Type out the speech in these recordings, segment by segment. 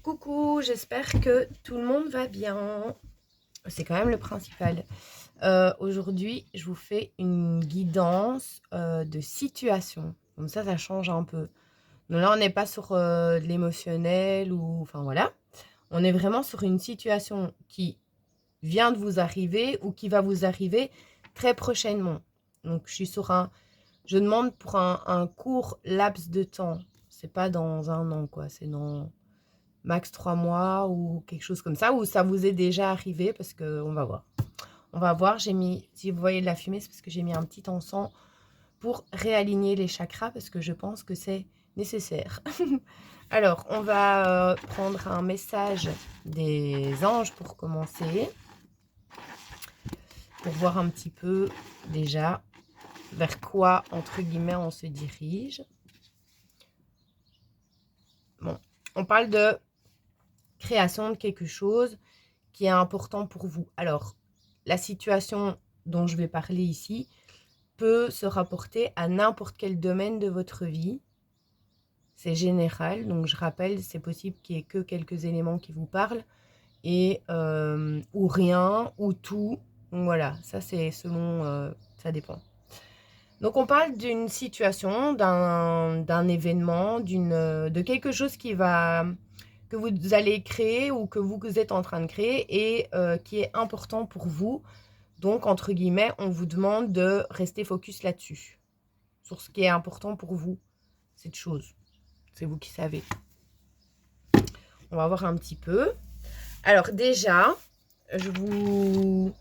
Coucou, j'espère que tout le monde va bien. C'est quand même le principal. Aujourd'hui, je vous fais une guidance de situation. Comme ça change un peu. Donc là, on n'est pas sur de l'émotionnel ou... Enfin voilà. On est vraiment sur une situation qui vient de vous arriver ou qui va vous arriver très prochainement. Donc, je suis sur un... Je demande pour un court laps de temps. C'est pas dans un an, quoi. C'est dans max 3 mois ou quelque chose comme ça, ou ça vous est déjà arrivé, parce que on va voir. On va voir, j'ai mis, si vous voyez de la fumée, c'est parce que j'ai mis un petit encens pour réaligner les chakras, parce que je pense que c'est nécessaire. Alors, on va prendre un message des anges pour commencer, pour voir un petit peu déjà vers quoi, entre guillemets, on se dirige. Bon, on parle de création de quelque chose qui est important pour vous. Alors, la situation dont je vais parler ici peut se rapporter à n'importe quel domaine de votre vie. C'est général, donc je rappelle, c'est possible qu'il n'y ait que quelques éléments qui vous parlent, et ou rien, ou tout. Donc voilà, ça c'est selon, ça dépend. Donc on parle d'une situation, d'un événement, de quelque chose que vous allez créer ou que vous êtes en train de créer et qui est important pour vous. Donc, entre guillemets, on vous demande de rester focus là-dessus, sur ce qui est important pour vous, cette chose. C'est vous qui savez. On va voir un petit peu. Alors déjà, je vous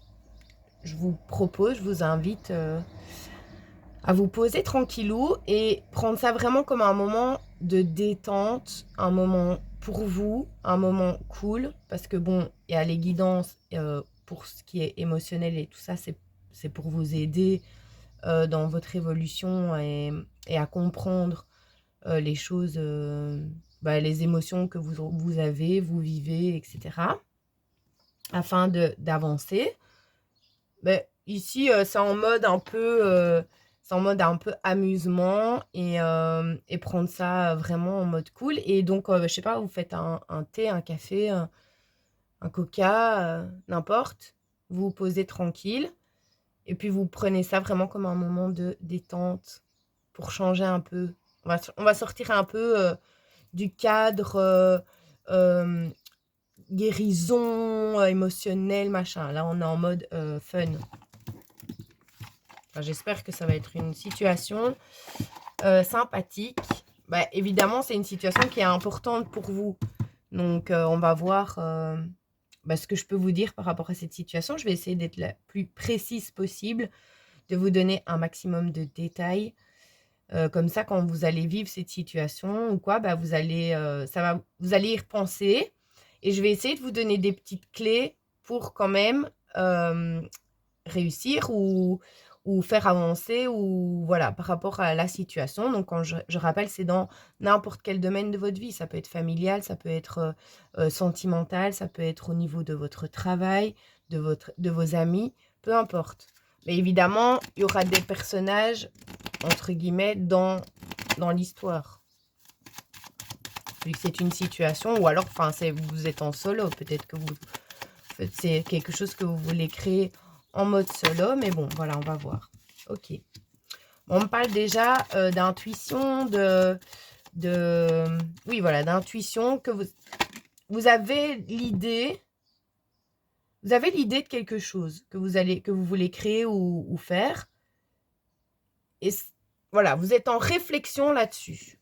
propose, je vous invite à vous poser tranquillou et prendre ça vraiment comme un moment de détente, un moment pour vous, un moment cool, parce que bon, il y a les guidances pour ce qui est émotionnel et tout ça, c'est pour vous aider dans votre évolution et à comprendre les choses, les émotions que vous avez, vous vivez, etc. Afin d'avancer. Ici, c'est en mode un peu... c'est en mode un peu amusement et prendre ça vraiment en mode cool. Et donc, je sais pas, vous faites un thé, un café, un coca, n'importe. Vous vous posez tranquille. Et puis, vous prenez ça vraiment comme un moment de détente pour changer un peu. On va sortir un peu du cadre guérison, émotionnel, machin. Là, on est en mode fun. Enfin, j'espère que ça va être une situation sympathique. Évidemment, c'est une situation qui est importante pour vous. Donc, on va voir ce que je peux vous dire par rapport à cette situation. Je vais essayer d'être la plus précise possible, de vous donner un maximum de détails. Comme ça, quand vous allez vivre cette situation ou quoi, vous allez y repenser. Et je vais essayer de vous donner des petites clés pour quand même réussir ou faire avancer ou voilà, par rapport à la situation. Donc, quand je rappelle, c'est dans n'importe quel domaine de votre vie. Ça peut être familial, ça peut être sentimental, ça peut être au niveau de votre travail, de vos amis, peu importe. Mais évidemment, il y aura des personnages, entre guillemets, dans l'histoire. Vu que c'est une situation, ou alors, vous êtes en solo, peut-être que c'est quelque chose que vous voulez créer en mode solo, mais bon, voilà, on va voir. Ok. On me parle déjà d'intuition, oui, voilà, d'intuition, que vous avez l'idée, de quelque chose que vous voulez créer ou faire. Et voilà, vous êtes en réflexion là-dessus.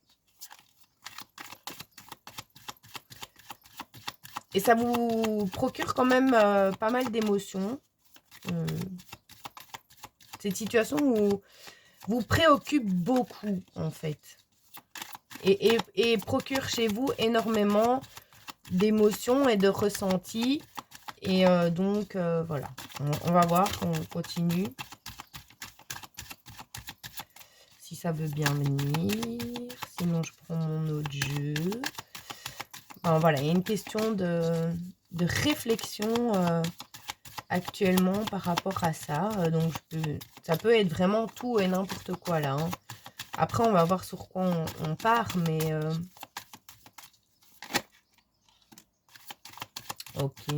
Et ça vous procure quand même pas mal d'émotions. Cette situation vous préoccupe beaucoup, en fait. Et procure chez vous énormément d'émotions et de ressentis. Et donc, voilà. On va voir, on continue. Si ça veut bien venir. Sinon, je prends mon autre jeu. Alors, voilà, il y a une question de réflexion actuellement par rapport à ça. Donc, ça peut être vraiment tout et n'importe quoi là. Hein. Après, on va voir sur quoi on part, mais... Ok.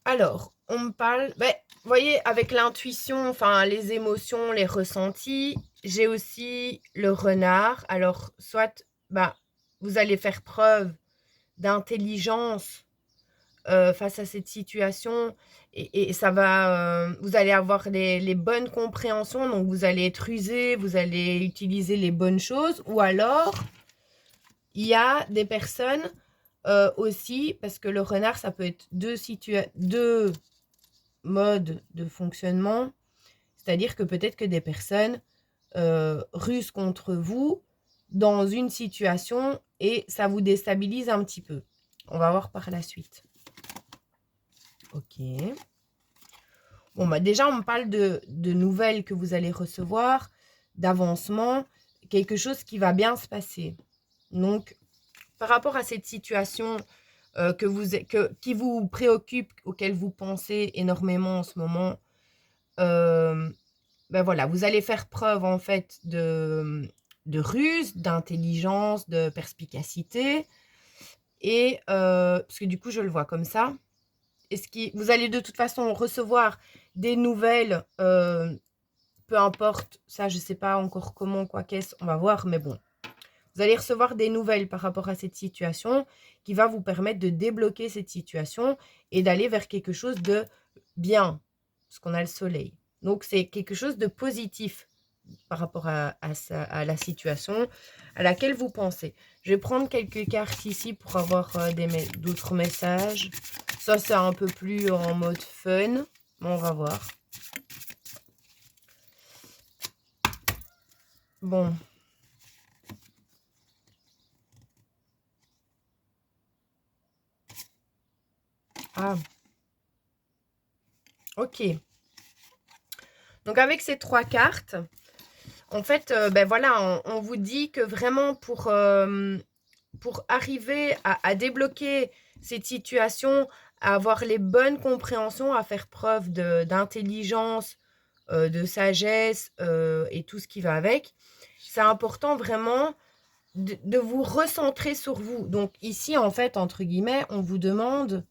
Alors, on me parle... Ben, vous voyez, avec l'intuition, enfin, les émotions, les ressentis, j'ai aussi le renard. Alors, soit, bah, vous allez faire preuve d'intelligence face à cette situation et ça va, vous allez avoir les bonnes compréhensions, donc vous allez être rusé, vous allez utiliser les bonnes choses, ou alors il y a des personnes aussi, parce que le renard, ça peut être deux modes de fonctionnement, c'est-à-dire que peut-être que des personnes rusent contre vous dans une situation et ça vous déstabilise un petit peu. On va voir par la suite. Ok. Bon, bah déjà, on me parle de nouvelles que vous allez recevoir, d'avancement, quelque chose qui va bien se passer. Donc, par rapport à cette situation qui vous préoccupe, auquel vous pensez énormément en ce moment, ben voilà, vous allez faire preuve en fait de ruse, d'intelligence, de perspicacité. Et parce que du coup, je le vois comme ça. Vous allez de toute façon recevoir des nouvelles, peu importe, ça je sais pas encore comment, quoi qu'est-ce, on va voir, mais bon. Vous allez recevoir des nouvelles par rapport à cette situation qui va vous permettre de débloquer cette situation et d'aller vers quelque chose de bien, parce qu'on a le soleil. Donc c'est quelque chose de positif par rapport à la situation à laquelle vous pensez. Je vais prendre quelques cartes ici pour avoir d'autres messages. Ça, c'est un peu plus en mode fun. On va voir. Bon. Ah. Ok. Donc, avec ces 3 cartes, en fait, ben voilà, on vous dit que vraiment pour arriver à débloquer cette situation, à avoir les bonnes compréhensions, à faire preuve d'intelligence, de sagesse et tout ce qui va avec, c'est important vraiment de vous recentrer sur vous. Donc ici, en fait, entre guillemets, on vous demande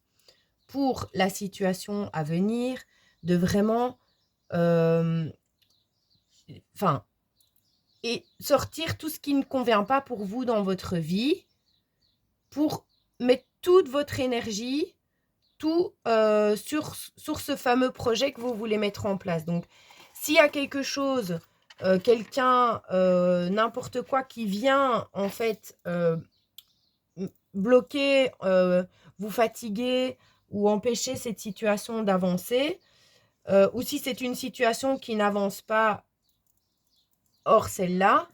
pour la situation à venir de vraiment et sortir tout ce qui ne convient pas pour vous dans votre vie, pour mettre toute votre énergie, tout sur ce fameux projet que vous voulez mettre en place. Donc, s'il y a quelque chose, quelqu'un, n'importe quoi qui vient, en fait, bloquer, vous fatiguer ou empêcher cette situation d'avancer, ou si c'est une situation qui n'avance pas hors celle-là.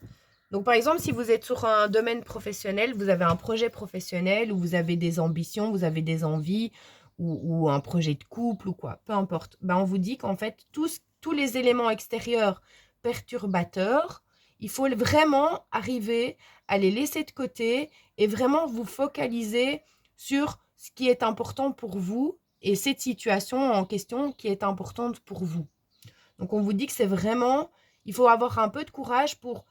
Donc, par exemple, si vous êtes sur un domaine professionnel, vous avez un projet professionnel, ou vous avez des ambitions, vous avez des envies, ou un projet de couple, ou quoi, peu importe. Ben, on vous dit qu'en fait, tous les éléments extérieurs perturbateurs, il faut vraiment arriver à les laisser de côté et vraiment vous focaliser sur ce qui est important pour vous et cette situation en question qui est importante pour vous. Donc, on vous dit que c'est vraiment, il faut avoir un peu de courage pour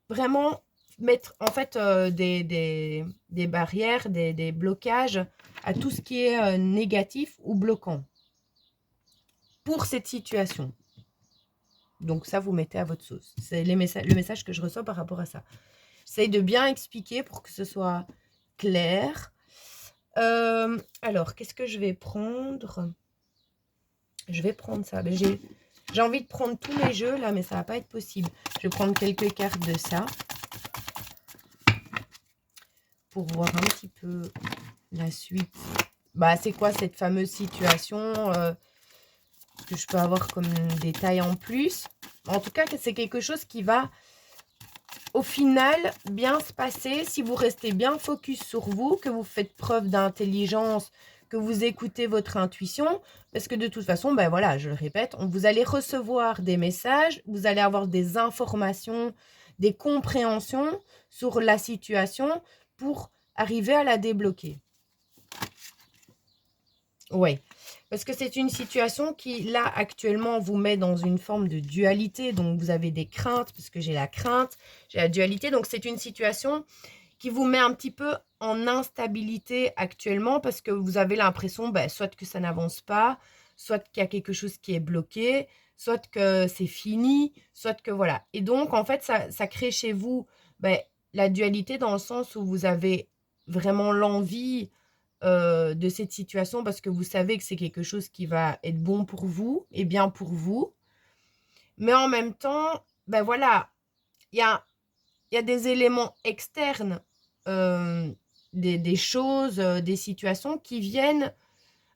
vraiment mettre en fait des barrières, des blocages à tout ce qui est négatif ou bloquant pour cette situation. Donc ça, vous mettez à votre sauce. C'est le message que je reçois par rapport à ça. J'essaye de bien expliquer pour que ce soit clair. Alors, qu'est-ce que je vais prendre? Je vais prendre ça. J'ai envie de prendre tous les jeux là, mais ça va pas être possible. Je vais prendre quelques cartes de ça pour voir un petit peu la suite. Bah, c'est quoi cette fameuse situation que je peux avoir comme détail en plus. En tout cas, c'est quelque chose qui va, au final, bien se passer si vous restez bien focus sur vous, que vous faites preuve d'intelligence, que vous écoutez votre intuition. Parce que de toute façon, ben voilà, je le répète, vous allez recevoir des messages, vous allez avoir des informations, des compréhensions sur la situation pour arriver à la débloquer. Ouais, parce que c'est une situation qui, là, actuellement, vous met dans une forme de dualité. Donc, vous avez des craintes, parce que j'ai la crainte, j'ai la dualité. Donc, c'est une situation qui vous met un petit peu en instabilité actuellement parce que vous avez l'impression soit que ça n'avance pas, soit qu'il y a quelque chose qui est bloqué, soit que c'est fini, soit que voilà. Et donc, en fait, ça crée chez vous la dualité dans le sens où vous avez vraiment l'envie de cette situation parce que vous savez que c'est quelque chose qui va être bon pour vous et bien pour vous. Mais en même temps, voilà, il y a des éléments externes, des choses, des situations qui viennent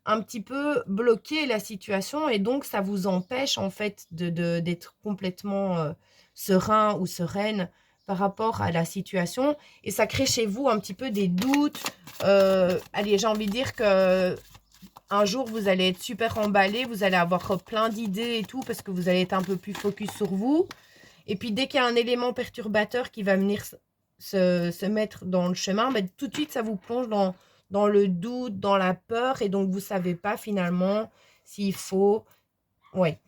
un petit peu bloquer la situation et donc ça vous empêche en fait d'être complètement serein ou sereine par rapport à la situation et ça crée chez vous un petit peu des doutes. Allez, j'ai envie de dire que un jour vous allez être super emballé, vous allez avoir plein d'idées et tout parce que vous allez être un peu plus focus sur vous. Et puis dès qu'il y a un élément perturbateur qui va venir se mettre dans le chemin, tout de suite ça vous plonge dans le doute, dans la peur, et donc vous ne savez pas finalement s'il faut... Ouais.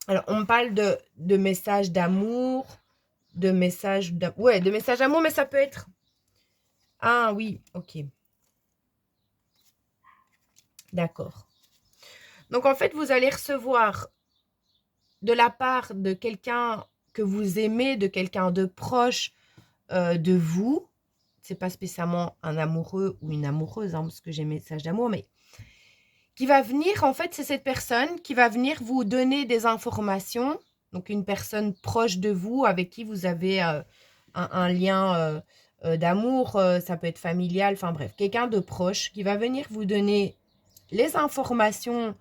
Alors on me parle de messages d'amour, de messages d'amour. Ouais, de messages d'amour, mais ça peut être... Ah oui, ok. D'accord. Donc en fait, vous allez recevoir de la part de quelqu'un que vous aimez, de quelqu'un de proche de vous. C'est pas spécialement un amoureux ou une amoureuse, hein, parce que j'ai message d'amour, mais qui va venir, en fait, c'est cette personne qui va venir vous donner des informations. Donc, une personne proche de vous, avec qui vous avez un lien d'amour, ça peut être familial, enfin bref, quelqu'un de proche qui va venir vous donner les informations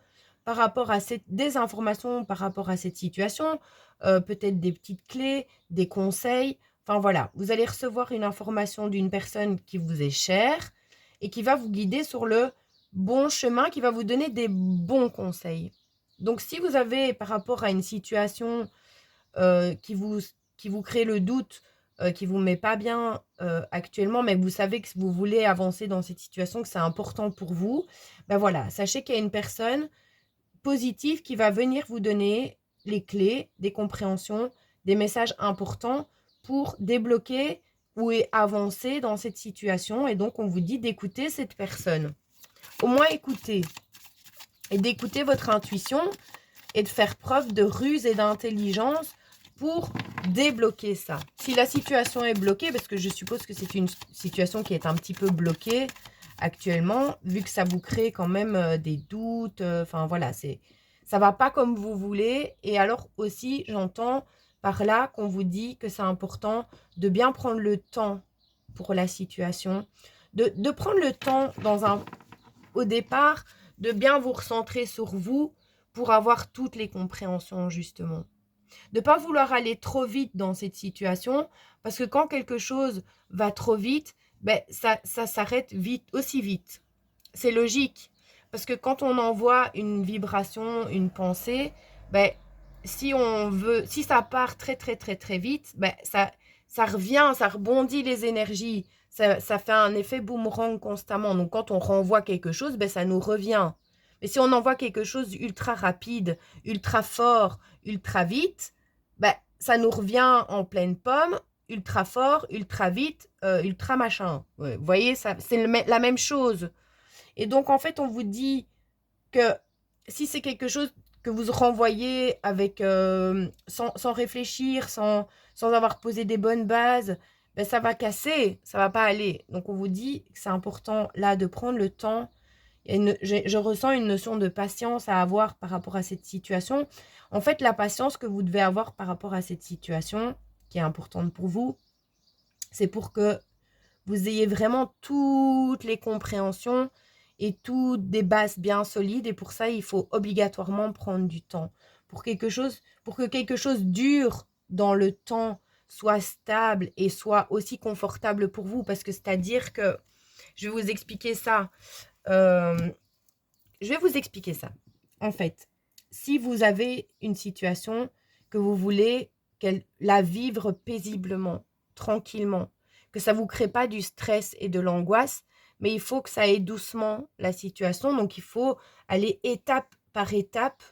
par rapport à des informations par rapport à cette situation, peut-être des petites clés, des conseils. Enfin voilà, vous allez recevoir une information d'une personne qui vous est chère et qui va vous guider sur le bon chemin, qui va vous donner des bons conseils. Donc si vous avez par rapport à une situation qui vous crée le doute, qui vous met pas bien actuellement, mais vous savez que vous voulez avancer dans cette situation, que c'est important pour vous, voilà, sachez qu'il y a une personne positive qui va venir vous donner les clés, des compréhensions, des messages importants pour débloquer ou avancer dans cette situation. Et donc, on vous dit d'écouter cette personne. Au moins, écouter. Et d'écouter votre intuition et de faire preuve de ruse et d'intelligence pour débloquer ça. Si la situation est bloquée, parce que je suppose que c'est une situation qui est un petit peu bloquée actuellement, vu que ça vous crée quand même des doutes, enfin voilà, ça va pas comme vous voulez. Et alors aussi, j'entends par là qu'on vous dit que c'est important de bien prendre le temps pour la situation, de prendre le temps au départ, de bien vous recentrer sur vous pour avoir toutes les compréhensions justement. De ne pas vouloir aller trop vite dans cette situation, parce que quand quelque chose va trop vite, ça s'arrête vite, aussi vite. C'est logique, parce que quand on envoie une vibration, une pensée, si ça part très très très très vite, ça revient, ça rebondit les énergies, ça fait un effet boomerang constamment. Donc quand on renvoie quelque chose, ça nous revient. Mais si on envoie quelque chose ultra rapide, ultra fort, ultra vite, ça nous revient en pleine pomme, ultra fort, ultra vite, ultra machin. Ouais, vous voyez, c'est la même chose. Et donc, en fait, on vous dit que si c'est quelque chose que vous renvoyez avec, sans réfléchir, sans avoir posé des bonnes bases, ça va casser, ça va pas aller. Donc, on vous dit que c'est important, là, de prendre le temps. Je ressens une notion de patience à avoir par rapport à cette situation. En fait, la patience que vous devez avoir par rapport à cette situation, qui est importante pour vous, c'est pour que vous ayez vraiment toutes les compréhensions et toutes des bases bien solides. Et pour ça, il faut obligatoirement prendre du temps. Pour que quelque chose dure dans le temps, soit stable et soit aussi confortable pour vous. Parce que c'est-à-dire que, je vais vous expliquer ça. En fait, si vous avez une situation que vous voulez la vivre paisiblement, tranquillement, que ça ne vous crée pas du stress et de l'angoisse, mais il faut que ça aille doucement la situation. Donc, il faut aller étape par étape,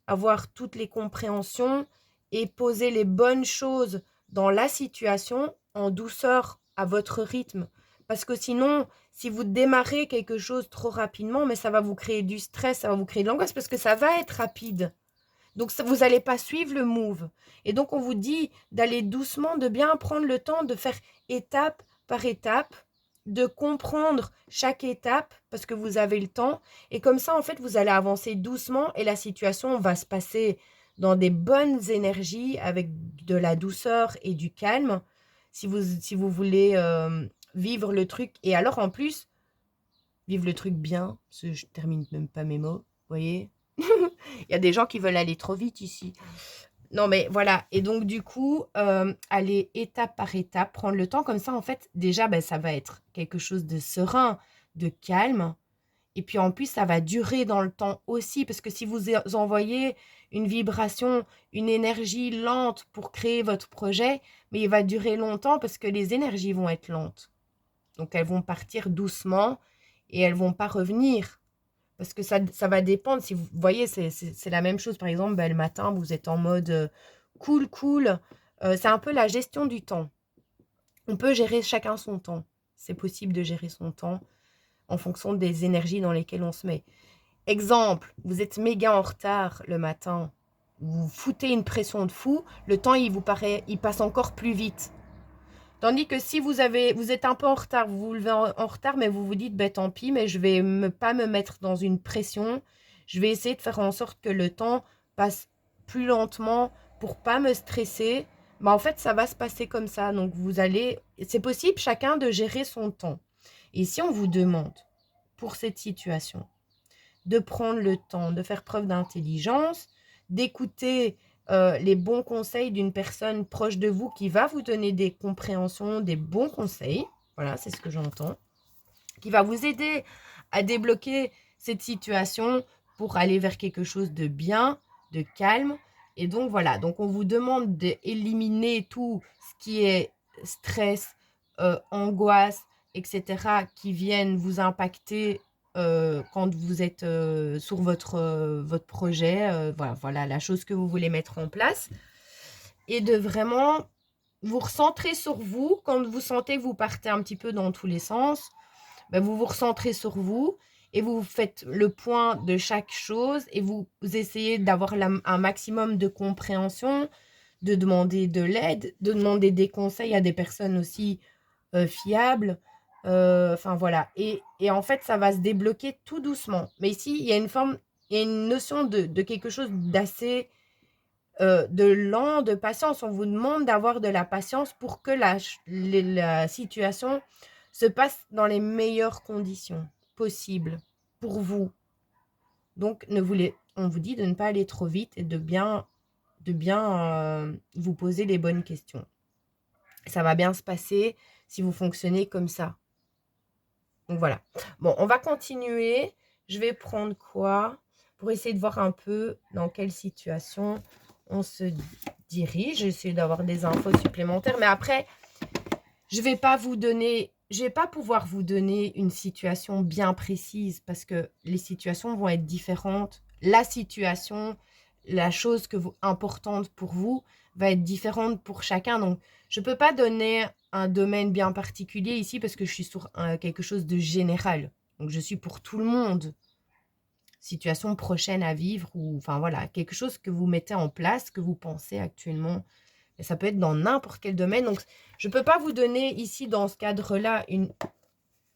avoir toutes les compréhensions et poser les bonnes choses dans la situation en douceur, à votre rythme. Parce que sinon, si vous démarrez quelque chose trop rapidement, mais ça va vous créer du stress, ça va vous créer de l'angoisse parce que ça va être rapide. Donc, vous n'allez pas suivre le move. Et donc, on vous dit d'aller doucement, de bien prendre le temps de faire étape par étape, de comprendre chaque étape parce que vous avez le temps. Et comme ça, en fait, vous allez avancer doucement et la situation va se passer dans des bonnes énergies avec de la douceur et du calme si vous voulez vivre le truc. Et alors, en plus, vivre le truc bien, parce que je termine même pas mes mots, vous voyez. Il y a des gens qui veulent aller trop vite ici. Non, mais voilà. Et donc, du coup, aller étape par étape, prendre le temps comme ça, en fait, déjà, ben, ça va être quelque chose de serein, de calme. Et puis, en plus, ça va durer dans le temps aussi. Parce que si vous envoyez une vibration, une énergie lente pour créer votre projet, mais il va durer longtemps parce que les énergies vont être lentes. Donc, elles vont partir doucement et elles vont pas revenir. Parce que ça va dépendre. Si vous voyez, c'est la même chose. Par exemple, ben, le matin, vous êtes en mode cool, cool. C'est un peu la gestion du temps. On peut gérer chacun son temps. C'est possible de gérer son temps en fonction des énergies dans lesquelles on se met. Exemple, vous êtes méga en retard le matin. Vous foutez une pression de fou. Le temps, il passe encore plus vite. Tandis que si vous êtes un peu en retard, vous vous levez en retard, mais vous vous dites, ben, tant pis, mais je vais pas me mettre dans une pression. Je vais essayer de faire en sorte que le temps passe plus lentement pour pas me stresser. Mais en fait, ça va se passer comme ça. Donc, c'est possible chacun de gérer son temps. Et si on vous demande, pour cette situation, de prendre le temps, de faire preuve d'intelligence, d'écouter les bons conseils d'une personne proche de vous qui va vous donner des compréhensions, des bons conseils, voilà, c'est ce que j'entends, qui va vous aider à débloquer cette situation pour aller vers quelque chose de bien, de calme. Et donc, voilà, donc on vous demande d'éliminer tout ce qui est stress, angoisse, etc., qui viennent vous impacter quand vous êtes sur votre projet, voilà la chose que vous voulez mettre en place, et de vraiment vous recentrer sur vous. Quand vous sentez que vous partez un petit peu dans tous les sens, ben vous vous recentrez sur vous et vous faites le point de chaque chose et vous essayez d'avoir un maximum de compréhension, de demander de l'aide, de demander des conseils à des personnes aussi fiables. Enfin voilà. Et en fait, ça va se débloquer tout doucement. Mais ici, il y a une notion de quelque chose d'assez de lent, de patience. On vous demande d'avoir de la patience pour que la situation se passe dans les meilleures conditions possibles pour vous. Donc, on vous dit de ne pas aller trop vite et de bien vous poser les bonnes questions. Ça va bien se passer si vous fonctionnez comme ça. Donc voilà. Bon, on va continuer. Je vais prendre quoi pour essayer de voir un peu dans quelle situation on se dirige. J'essaie d'avoir des infos supplémentaires. Mais après, je vais pas pouvoir vous donner une situation bien précise parce que les situations vont être différentes. La situation, la chose importante pour vous va être différente pour chacun. Donc, je ne peux pas donner un domaine bien particulier ici parce que je suis sur quelque chose de général. Donc, je suis pour tout le monde. Situation prochaine à vivre ou, enfin voilà, quelque chose que vous mettez en place, que vous pensez actuellement. Et ça peut être dans n'importe quel domaine. Donc, je ne peux pas vous donner ici, dans ce cadre-là,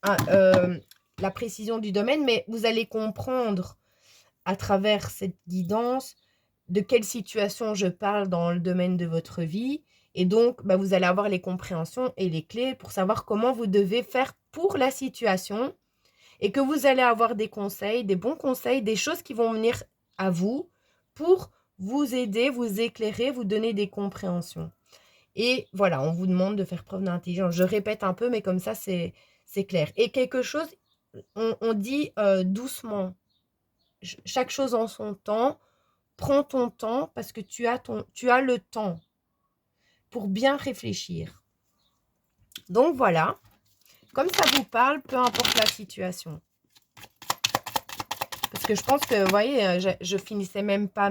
la précision du domaine, mais vous allez comprendre à travers cette guidance de quelle situation je parle dans le domaine de votre vie. Et donc, bah, vous allez avoir les compréhensions et les clés pour savoir comment vous devez faire pour la situation et que vous allez avoir des conseils, des bons conseils, des choses qui vont venir à vous pour vous aider, vous éclairer, vous donner des compréhensions. Et voilà, on vous demande de faire preuve d'intelligence. Je répète un peu, mais comme ça, c'est clair. Et quelque chose, on dit doucement, chaque chose en son temps. Prends ton temps parce que tu as le temps pour bien réfléchir. Donc voilà, comme ça vous parle, peu importe la situation. Parce que je pense que, vous voyez, je finissais même pas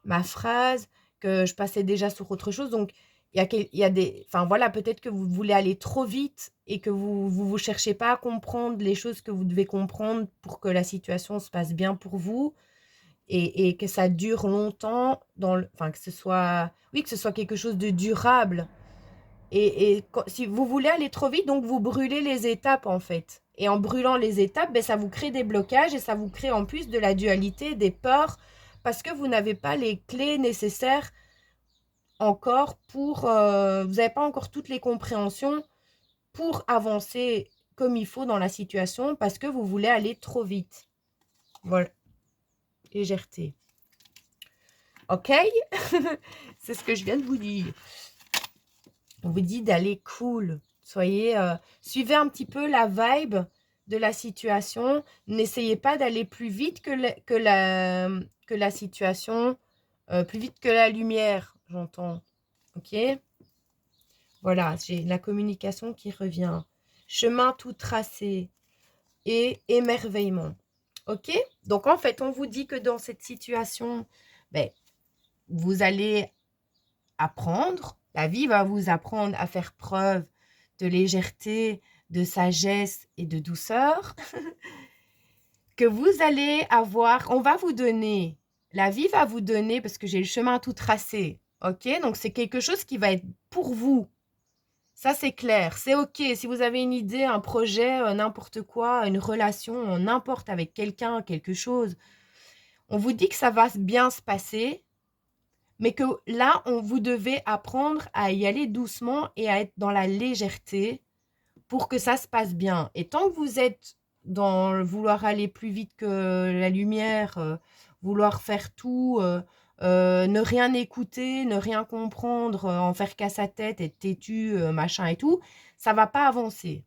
ma phrase, que je passais déjà sur autre chose. Donc, il y a des, enfin voilà, peut-être que vous voulez aller trop vite et que vous cherchez pas à comprendre les choses que vous devez comprendre pour que la situation se passe bien pour vous et que ça dure longtemps enfin que ce soit, oui, que ce soit quelque chose de durable. Et si vous voulez aller trop vite, donc vous brûlez les étapes en fait. Et en brûlant les étapes, ben, ça vous crée des blocages et ça vous crée en plus de la dualité, des peurs, parce que vous n'avez pas les clés nécessaires encore pour... vous n'avez pas encore toutes les compréhensions pour avancer comme il faut dans la situation parce que vous voulez aller trop vite. Voilà. Légèreté. Ok. C'est ce que je viens de vous dire. On vous dit d'aller cool. Soyez, suivez un petit peu la vibe de la situation. N'essayez pas d'aller plus vite que la situation, plus vite que la lumière, j'entends. Ok. Voilà, j'ai la communication qui revient. Chemin tout tracé et émerveillement. Ok. Donc en fait, on vous dit que dans cette situation, ben, vous allez apprendre, la vie va vous apprendre à faire preuve de légèreté, de sagesse et de douceur, que vous allez avoir, on va vous donner, la vie va vous donner, parce que j'ai le chemin tout tracé, ok? Donc c'est quelque chose qui va être pour vous. Ça, c'est clair, c'est ok. Si vous avez une idée, un projet, n'importe quoi, une relation, n'importe avec quelqu'un, quelque chose, on vous dit que ça va bien se passer, mais que là, vous devez apprendre à y aller doucement et à être dans la légèreté pour que ça se passe bien. Et tant que vous êtes dans le vouloir aller plus vite que la lumière, vouloir faire tout, ne rien écouter, ne rien comprendre, en faire qu'à sa tête, être têtu, machin et tout, ça va pas avancer.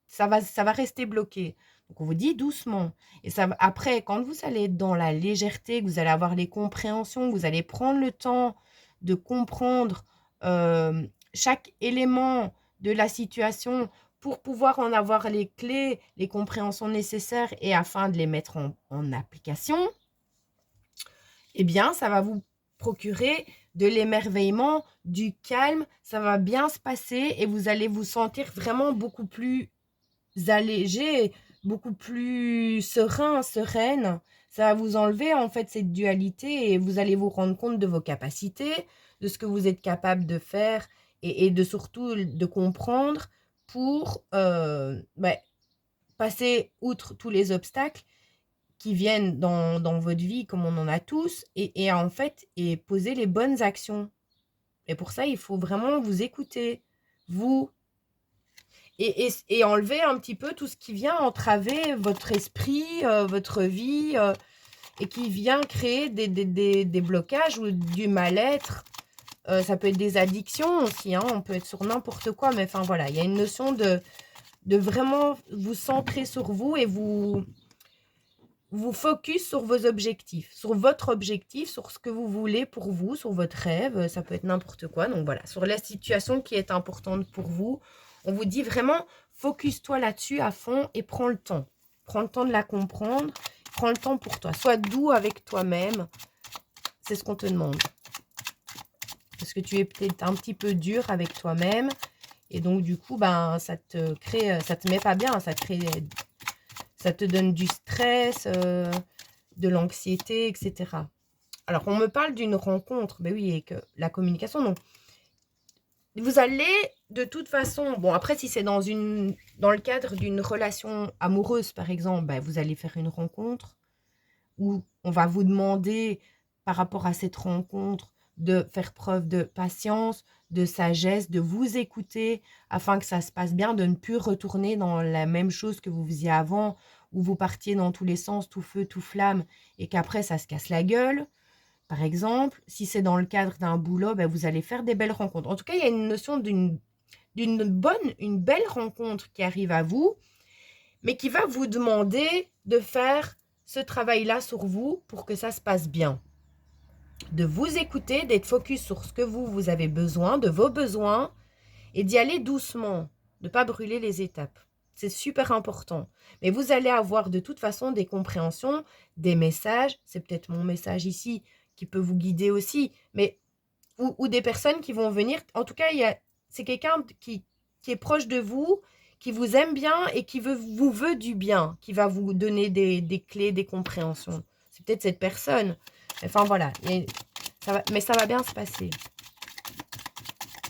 Ça va rester bloqué. Donc on vous dit doucement. Et ça, après, quand vous allez être dans la légèreté, que vous allez avoir les compréhensions, que vous allez prendre le temps de comprendre chaque élément de la situation pour pouvoir en avoir les clés, les compréhensions nécessaires et afin de les mettre en application, eh bien, ça va vous procurer de l'émerveillement, du calme, ça va bien se passer et vous allez vous sentir vraiment beaucoup plus allégé, beaucoup plus serein, sereine. Ça va vous enlever en fait cette dualité et vous allez vous rendre compte de vos capacités, de ce que vous êtes capable de faire et de surtout de comprendre pour passer outre tous les obstacles qui viennent dans votre vie comme on en a tous et en fait et poser les bonnes actions. Et pour ça, il faut vraiment vous écouter, vous et enlever un petit peu tout ce qui vient entraver votre esprit, votre vie, et qui vient créer des blocages ou du mal-être. Ça peut être des addictions aussi, hein, on peut être sur n'importe quoi, mais enfin voilà, il y a une notion de vraiment vous centrer sur vous et vous focus sur vos objectifs, sur votre objectif, sur ce que vous voulez pour vous, sur votre rêve, ça peut être n'importe quoi. Donc voilà, sur la situation qui est importante pour vous, on vous dit vraiment, focus-toi là-dessus à fond et prends le temps. Prends le temps de la comprendre, prends le temps pour toi. Sois doux avec toi-même, c'est ce qu'on te demande. Parce que tu es peut-être un petit peu dur avec toi-même et donc du coup, ben, ça te crée, ça te met pas bien, ça te donne du stress, de l'anxiété, etc. Alors, on me parle d'une rencontre, ben oui, et que la communication, donc, vous allez, de toute façon, bon, après, si c'est dans le cadre d'une relation amoureuse, par exemple, ben, vous allez faire une rencontre où on va vous demander, par rapport à cette rencontre, de faire preuve de patience, de sagesse, de vous écouter afin que ça se passe bien, de ne plus retourner dans la même chose que vous faisiez avant, où vous partiez dans tous les sens, tout feu, tout flamme, et qu'après ça se casse la gueule. Par exemple, si c'est dans le cadre d'un boulot, ben vous allez faire des belles rencontres. En tout cas, il y a une notion une belle rencontre qui arrive à vous, mais qui va vous demander de faire ce travail-là sur vous pour que ça se passe bien. De vous écouter, d'être focus sur ce que vous avez besoin, de vos besoins, et d'y aller doucement, de ne pas brûler les étapes. C'est super important. Mais vous allez avoir de toute façon des compréhensions, des messages. C'est peut-être mon message ici qui peut vous guider aussi. Mais ou des personnes qui vont venir. En tout cas, c'est quelqu'un qui est proche de vous, qui vous aime bien et qui vous veut du bien, qui va vous donner des clés, des compréhensions. C'est peut-être cette personne. Enfin, voilà. Mais ça va bien se passer.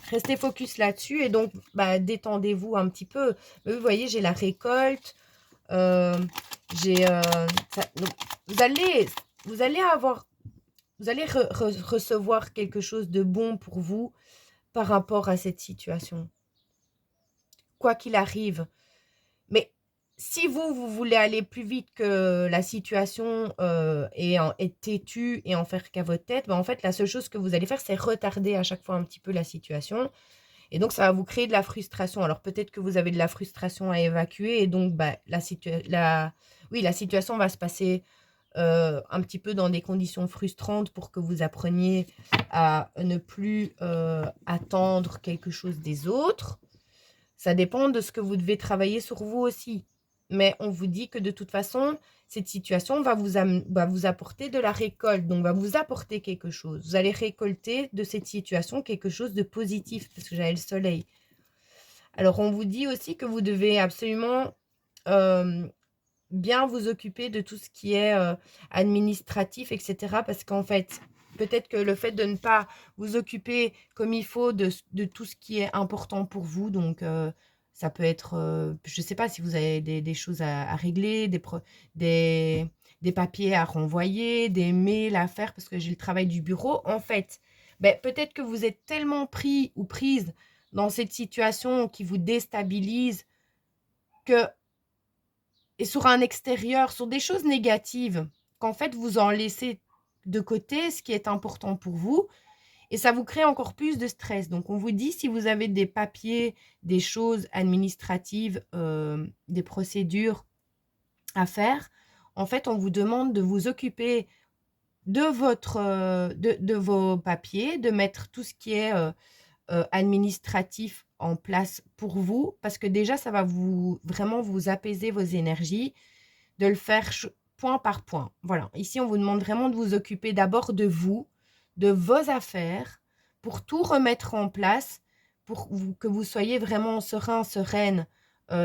Restez focus là-dessus et donc, bah, détendez-vous un petit peu. Vous voyez, j'ai la récolte. Euh, donc, vous allez avoir... Vous allez recevoir quelque chose de bon pour vous par rapport à cette situation. Quoi qu'il arrive. Mais si vous voulez aller plus vite que la situation est têtue et en faire qu'à votre tête, ben en fait, la seule chose que vous allez faire, c'est retarder à chaque fois un petit peu la situation. Et donc, ça va vous créer de la frustration. Alors, peut-être que vous avez de la frustration à évacuer et donc, bah, la situation va se passer un petit peu dans des conditions frustrantes pour que vous appreniez à ne plus attendre quelque chose des autres. Ça dépend de ce que vous devez travailler sur vous aussi. Mais on vous dit que de toute façon, cette situation va vous apporter de la récolte, donc va vous apporter quelque chose. Vous allez récolter de cette situation quelque chose de positif, parce que j'avais le soleil. Alors, on vous dit aussi que vous devez absolument bien vous occuper de tout ce qui est administratif, etc. Parce qu'en fait, peut-être que le fait de ne pas vous occuper comme il faut de tout ce qui est important pour vous, donc ça peut être, je ne sais pas si vous avez des choses à régler, des papiers à renvoyer, des mails à faire, parce que j'ai le travail du bureau. En fait, ben, peut-être que vous êtes tellement pris ou prise dans cette situation qui vous déstabilise que et sur un extérieur, sur des choses négatives, qu'en fait, vous en laissez de côté ce qui est important pour vous, et ça vous crée encore plus de stress. Donc, on vous dit, si vous avez des papiers, des choses administratives, des procédures à faire, en fait, on vous demande de vous occuper de vos papiers, de mettre tout ce qui est administratif en place pour vous, parce que déjà, ça va vraiment vous apaiser vos énergies, de le faire point par point. Voilà, ici, on vous demande vraiment de vous occuper d'abord de vous, de vos affaires, pour tout remettre en place, pour que vous soyez vraiment serein, sereine,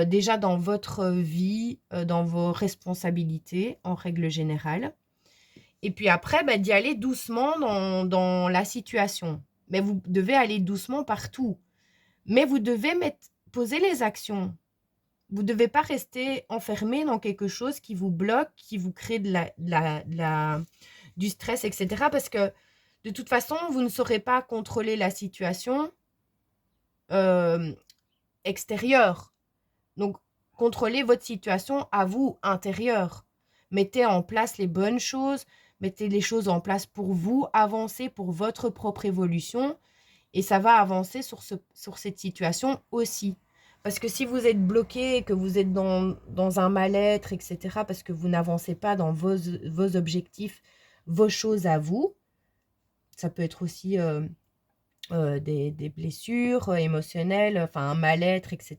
déjà dans votre vie, dans vos responsabilités en règle générale. Et puis après, bah, d'y aller doucement dans la situation. Mais vous devez aller doucement partout. Mais vous devez poser les actions. Vous ne devez pas rester enfermé dans quelque chose qui vous bloque, qui vous crée du stress, etc. Parce que de toute façon, vous ne saurez pas contrôler la situation extérieure. Donc, contrôlez votre situation à vous, intérieure. Mettez en place les bonnes choses, mettez les choses en place pour vous, avancez pour votre propre évolution et ça va avancer sur cette situation aussi. Parce que si vous êtes bloqué, que vous êtes dans un mal-être, etc., parce que vous n'avancez pas dans vos objectifs, vos choses à vous, ça peut être aussi des blessures émotionnelles, enfin un mal-être, etc.,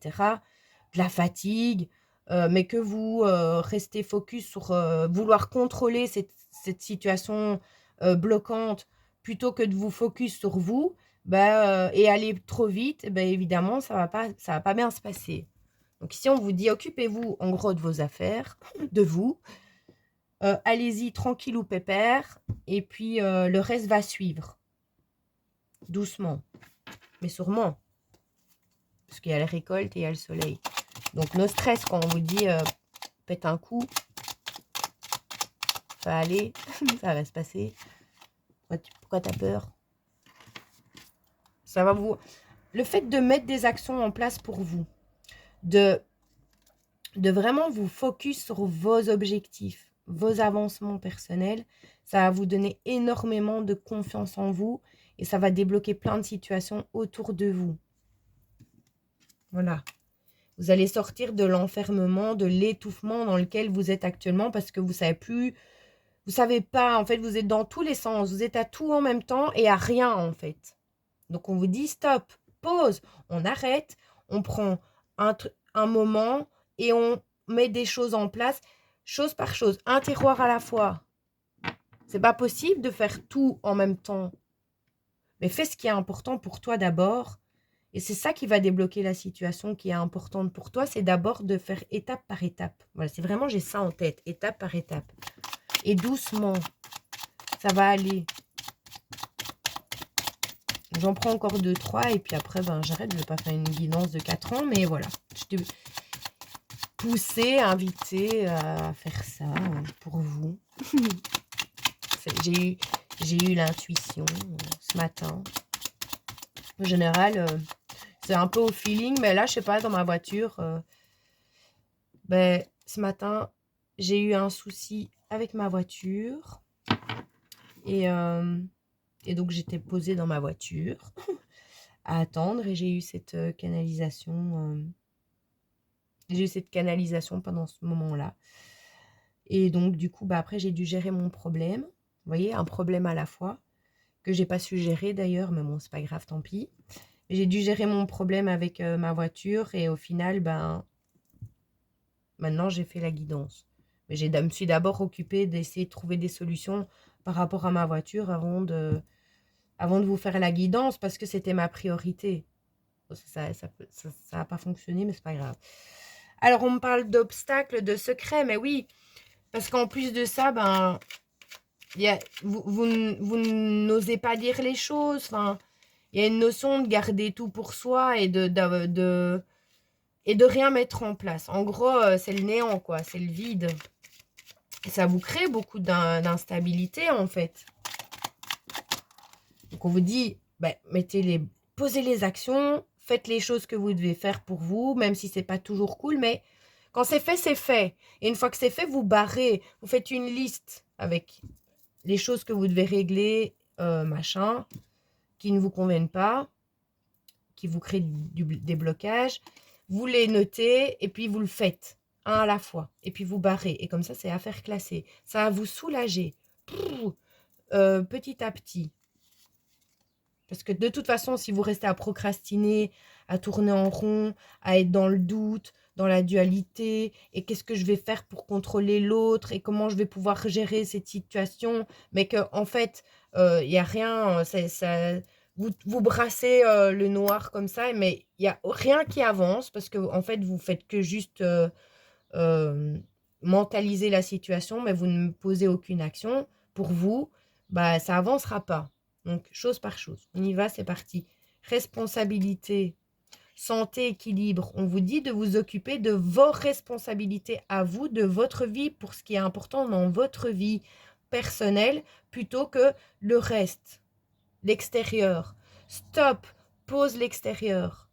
de la fatigue, mais que vous restez focus sur vouloir contrôler cette situation bloquante plutôt que de vous focus sur vous, bah, et aller trop vite, bah, évidemment, ça va pas bien se passer. Donc ici, on vous dit, occupez-vous en gros de vos affaires, de vous. Allez-y tranquille ou pépère, et puis le reste va suivre. Doucement, mais sûrement. Parce qu'il y a la récolte et il y a le soleil. Donc, no stress quand on vous dit pète un coup, ça va aller, ça va se passer. Pourquoi t'as peur? Ça va vous... Le fait de mettre des actions en place pour vous, de vraiment vous focus sur vos objectifs, vos avancements personnels, ça va vous donner énormément de confiance en vous et ça va débloquer plein de situations autour de vous. Voilà. Vous allez sortir de l'enfermement, de l'étouffement dans lequel vous êtes actuellement parce que vous savez plus, vous savez pas, en fait, vous êtes dans tous les sens, vous êtes à tout en même temps et à rien en fait. Donc on vous dit stop, pause, on arrête, on prend un moment et on met des choses en place, chose par chose, un terroir à la fois. C'est pas possible de faire tout en même temps. Mais fais ce qui est important pour toi d'abord. Et c'est ça qui va débloquer la situation qui est importante pour toi. C'est d'abord de faire étape par étape. Voilà, c'est vraiment, j'ai ça en tête, étape par étape. Et doucement, ça va aller. J'en prends encore 2, 3 et puis après, ben, j'arrête. Je ne vais pas faire une guidance de 4 ans, mais voilà. Je t'ai poussé, invité à faire ça pour vous. J'ai eu l'intuition ce matin. En général, c'est un peu au feeling, mais là, je sais pas, dans ma voiture, ben, ce matin, j'ai eu un souci avec ma voiture. Et donc, j'étais posée dans ma voiture à attendre et j'ai eu cette canalisation. J'ai eu cette canalisation pendant ce moment-là. Et donc, du coup, bah, après, j'ai dû gérer mon problème. Vous voyez, un problème à la fois, que j'ai pas su gérer d'ailleurs, mais bon, c'est pas grave, tant pis. J'ai dû gérer mon problème avec ma voiture et au final, ben, maintenant, j'ai fait la guidance. Mais je me suis d'abord occupée d'essayer de trouver des solutions par rapport à ma voiture avant de vous faire la guidance parce que c'était ma priorité. Ça n'a pas fonctionné, mais c'est pas grave. Alors, on me parle d'obstacles, de secrets, mais oui, parce qu'en plus de ça, ben, vous n'osez pas dire les choses. Enfin, il y a une notion de garder tout pour soi et de rien mettre en place. En gros, c'est le néant, quoi. C'est le vide. Et ça vous crée beaucoup d'instabilité, en fait. Donc, on vous dit, ben, posez les actions, faites les choses que vous devez faire pour vous, même si c'est pas toujours cool, mais quand c'est fait, c'est fait. Et une fois que c'est fait, vous barrez. Vous faites une liste avec les choses que vous devez régler, machin, qui ne vous conviennent pas, qui vous créent des blocages. Vous les notez et puis vous le faites, un à la fois. Et puis vous barrez. Et comme ça, c'est affaire classée. Ça va vous soulager. Petit à petit. Parce que de toute façon, si vous restez à procrastiner, à tourner en rond, à être dans le doute, dans la dualité, et qu'est-ce que je vais faire pour contrôler l'autre, et comment je vais pouvoir gérer cette situation, mais qu'en fait, il n'y a rien, vous brassez le noir comme ça, mais il n'y a rien qui avance, parce que en fait, vous faites que juste mentaliser la situation, mais vous ne posez aucune action. Pour vous, bah, ça avancera pas. Donc, chose par chose. On y va, c'est parti. Responsabilité, santé, équilibre. On vous dit de vous occuper de vos responsabilités à vous, de votre vie, pour ce qui est important dans votre vie personnelle, plutôt que le reste, l'extérieur. Stop, pose l'extérieur.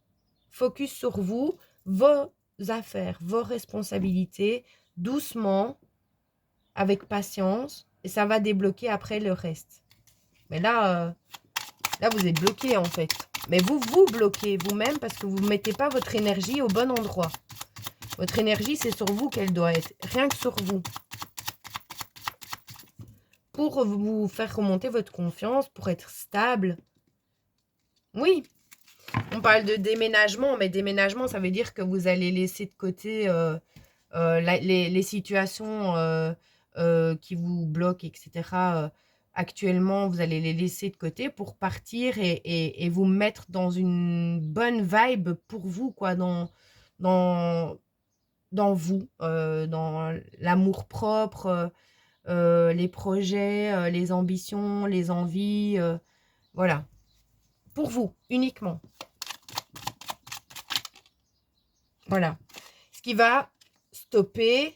Focus sur vous, vos affaires, vos responsabilités, doucement, avec patience, et ça va débloquer après le reste. Mais là, vous êtes bloqué en fait. Mais vous bloquez vous-même parce que vous ne mettez pas votre énergie au bon endroit. Votre énergie, c'est sur vous qu'elle doit être. Rien que sur vous. Pour vous faire remonter votre confiance, pour être stable. Oui. On parle de déménagement, mais déménagement, ça veut dire que vous allez laisser de côté les situations qui vous bloquent, etc. Actuellement, vous allez les laisser de côté pour partir et vous mettre dans une bonne vibe pour vous, quoi, dans vous, dans l'amour-propre, les projets, les ambitions, les envies, voilà. Pour vous, uniquement. Voilà. Ce qui va stopper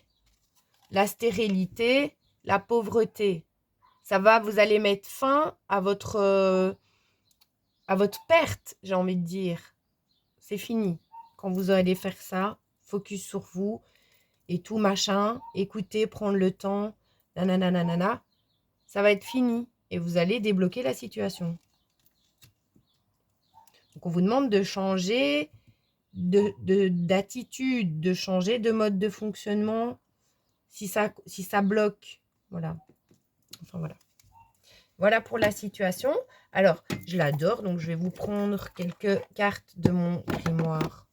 la stérilité, la pauvreté. Vous allez mettre fin à votre perte, j'ai envie de dire. C'est fini. Quand vous allez faire ça, focus sur vous et tout machin, écoutez, prendre le temps, nanana, ça va être fini et vous allez débloquer la situation. Donc on vous demande de changer d'attitude, de changer de mode de fonctionnement si ça bloque. Voilà. Enfin voilà. Voilà pour la situation. Alors, je l'adore, donc je vais vous prendre quelques cartes de mon grimoire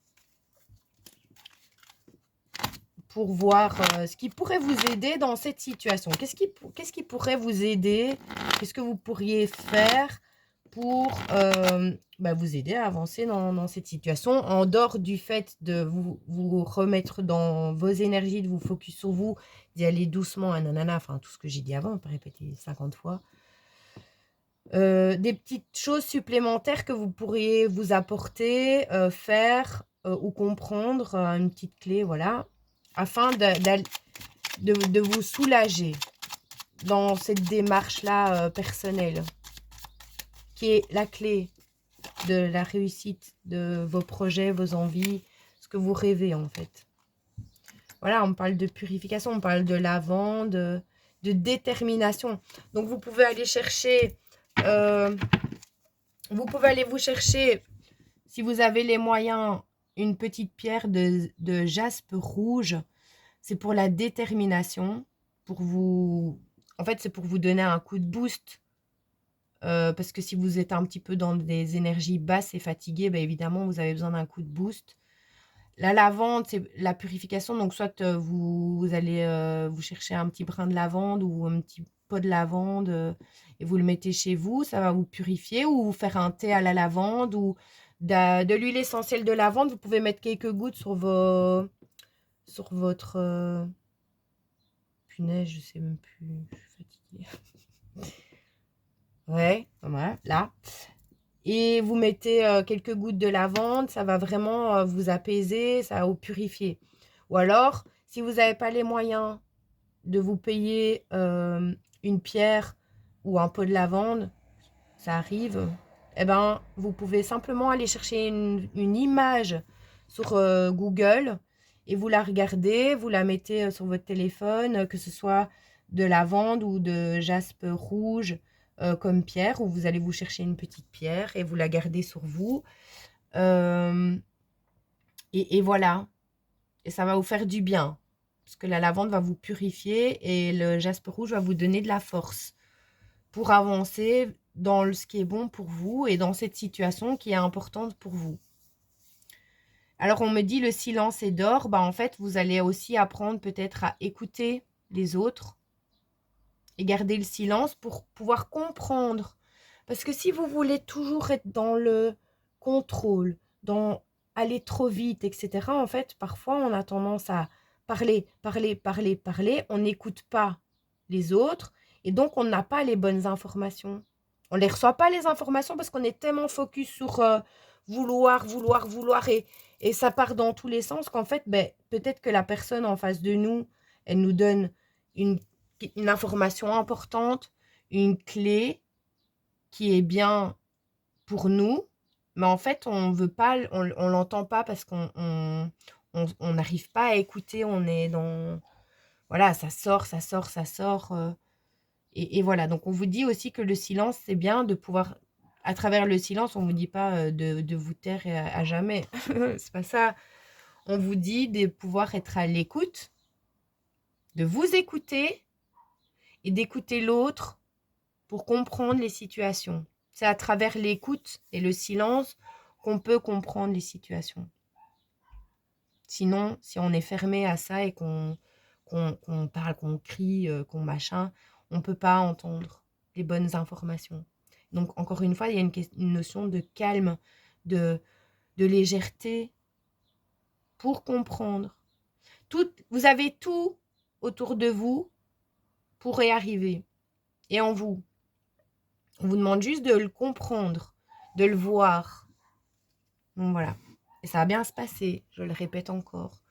pour voir ce qui pourrait vous aider dans cette situation. Qu'est-ce qui pourrait vous aider? Qu'est-ce que vous pourriez faire pour vous aider à avancer dans cette situation, en dehors du fait de vous remettre dans vos énergies, de vous focus sur vous, d'y aller doucement, nanana, enfin tout ce que j'ai dit avant, pas répéter 50 fois. Des petites choses supplémentaires que vous pourriez vous apporter, faire ou comprendre, une petite clé, voilà, afin de vous soulager dans cette démarche-là personnelle, qui est la clé de la réussite de vos projets, vos envies, ce que vous rêvez en fait. Voilà, on parle de purification, on parle de lavande, de détermination. Donc vous pouvez aller chercher, vous chercher, si vous avez les moyens, une petite pierre de jaspe rouge. C'est pour la détermination, pour vous, en fait c'est pour vous donner un coup de boost. Parce que si vous êtes un petit peu dans des énergies basses et fatiguées, évidemment, vous avez besoin d'un coup de boost. La lavande, c'est la purification. Donc, soit vous allez vous chercher un petit brin de lavande ou un petit pot de lavande et vous le mettez chez vous. Ça va vous purifier, ou vous faire un thé à la lavande ou de l'huile essentielle de lavande. Vous pouvez mettre quelques gouttes sur votre... punaise, je sais même plus. Je suis fatiguée. Ouais, voilà, là. Et vous mettez quelques gouttes de lavande, ça va vraiment vous apaiser, ça va vous purifier. Ou alors, si vous n'avez pas les moyens de vous payer une pierre ou un pot de lavande, ça arrive, vous pouvez simplement aller chercher une image sur Google et vous la regardez, vous la mettez sur votre téléphone, que ce soit de lavande ou de jaspe rouge comme pierre, ou vous allez vous chercher une petite pierre et vous la gardez sur vous. Et voilà. Et ça va vous faire du bien. Parce que la lavande va vous purifier et le jaspe rouge va vous donner de la force pour avancer dans ce qui est bon pour vous et dans cette situation qui est importante pour vous. Alors, on me dit le silence est d'or. En fait, vous allez aussi apprendre peut-être à écouter les autres et garder le silence pour pouvoir comprendre. Parce que si vous voulez toujours être dans le contrôle, dans aller trop vite, etc., en fait, parfois, on a tendance à parler, parler, parler, parler. On n'écoute pas les autres et donc on n'a pas les bonnes informations. On ne les reçoit pas, les informations, parce qu'on est tellement focus sur vouloir, vouloir, vouloir, et ça part dans tous les sens qu'en fait, peut-être que la personne en face de nous, elle nous donne une information importante, une clé qui est bien pour nous, mais en fait, on veut pas, on l'entend pas parce qu'on n'arrive pas à écouter, on est dans... Voilà, ça sort, ça sort, ça sort. Et voilà, donc on vous dit aussi que le silence, c'est bien de pouvoir... À travers le silence, on ne vous dit pas de vous taire à jamais. C'est pas ça. On vous dit de pouvoir être à l'écoute, de vous écouter et d'écouter l'autre pour comprendre les situations. C'est à travers l'écoute et le silence qu'on peut comprendre les situations. Sinon, si on est fermé à ça et qu'on parle, qu'on crie, qu'on machin, on ne peut pas entendre les bonnes informations. Donc, encore une fois, il y a une notion de calme, de légèreté pour comprendre. Vous avez tout autour de vous pour y arriver. Et en vous. On vous demande juste de le comprendre, de le voir. Donc voilà. Et ça va bien se passer, je le répète encore.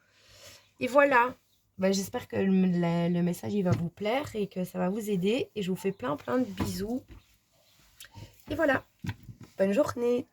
Et voilà. J'espère que le message il va vous plaire et que ça va vous aider. Et je vous fais plein de bisous. Et voilà. Bonne journée.